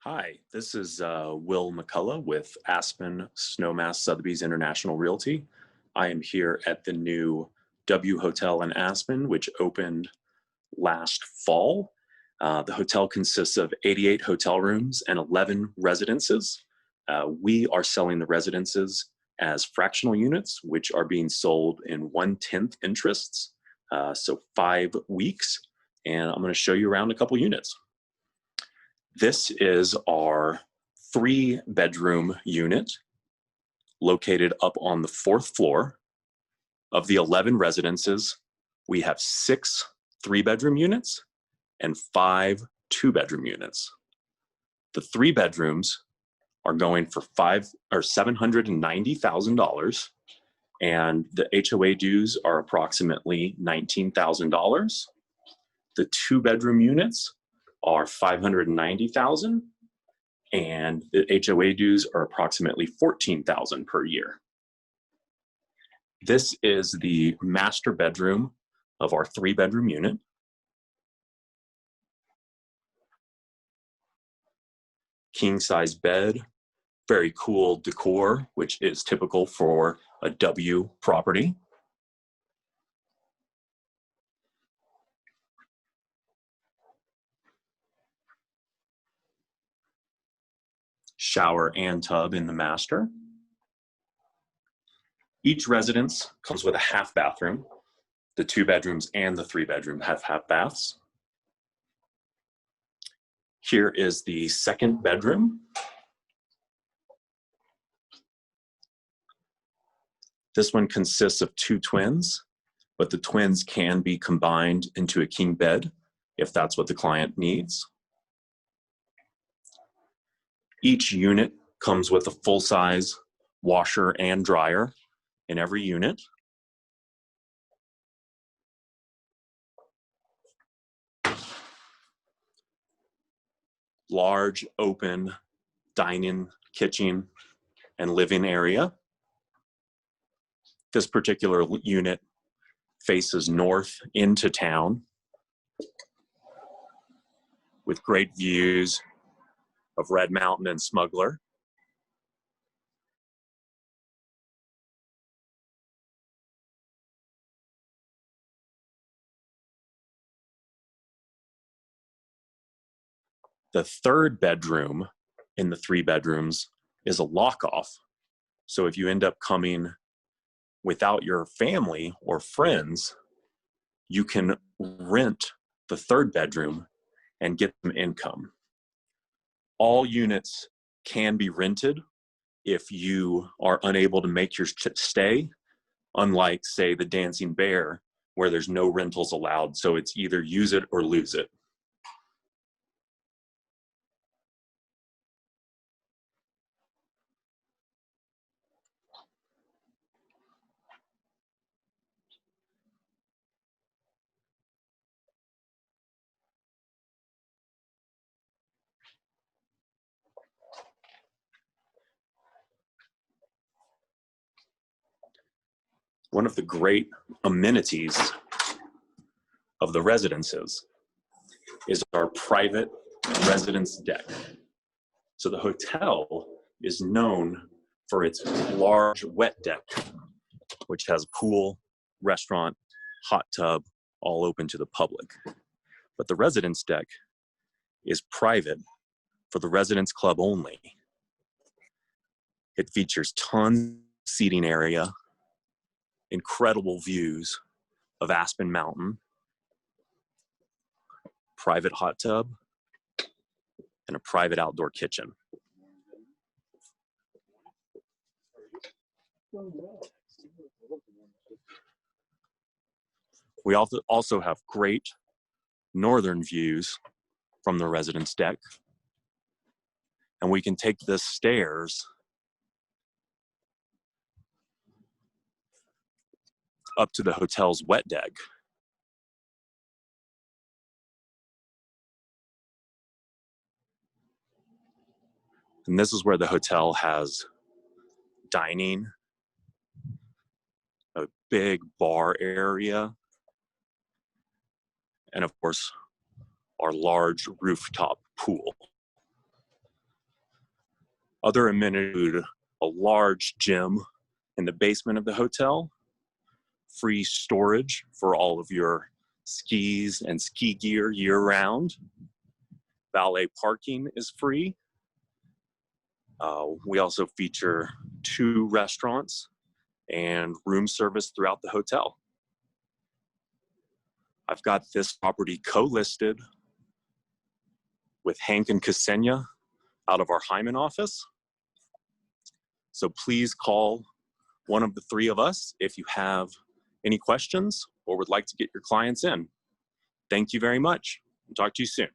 Hi, this is Will McCullough with Aspen Snowmass Sotheby's International Realty. I am here at the new W Hotel in Aspen, which opened last fall. The hotel consists of 88 hotel rooms and 11 residences. We are selling the residences as fractional units, which are being sold in 1/10 interests, so 5 weeks. And I'm going to show you around a couple units. This is our 3-bedroom unit located up on the 4th floor. Of the 11 residences, we have 6 3-bedroom units and 5 2-bedroom units. The 3 bedrooms are going for $790,000, and the HOA dues are approximately $19,000. The 2-bedroom units are $590,000, and the HOA dues are approximately $14,000 per year. This is the master bedroom of our 3-bedroom unit. King-size bed, very cool decor, which is typical for a W property. Shower and tub in the master. Each residence comes with a half bathroom. The 2 bedrooms and the 3-bedroom have half baths. Here is the 2nd bedroom. This one consists of 2 twins, but the twins can be combined into a king bed if that's what the client needs. Each unit comes with a full-size washer and dryer in every unit. Large open dining, kitchen, and living area. This particular unit faces north into town with great views of Red Mountain and Smuggler. The 3rd bedroom in the 3 bedrooms is a lock-off. So if you end up coming without your family or friends, you can rent the 3rd bedroom and get some income. All units can be rented if you are unable to make your stay, unlike, say, the Dancing Bear, where there's no rentals allowed. So it's either use it or lose it. One of the great amenities of the residences is our private residence deck. So the hotel is known for its large wet deck, which has a pool, restaurant, hot tub, all open to the public. But the residence deck is private for the residence club only. It features tons of seating area, incredible views of Aspen Mountain, private hot tub, and a private outdoor kitchen. We also have great northern views from the residence deck, and we can take the stairs up to the hotel's wet deck. And this is where the hotel has dining, a big bar area, and of course, our large rooftop pool. Other amenities include a large gym in the basement of the hotel, free storage for all of your skis and ski gear year-round. Valet parking is free. We also feature 2 restaurants and room service throughout the hotel. I've got this property co-listed with Hank and Ksenia out of our Hyman office. So please call one of the 3 of us if you have any questions or would like to get your clients in. Thank you very much. I'll talk to you soon.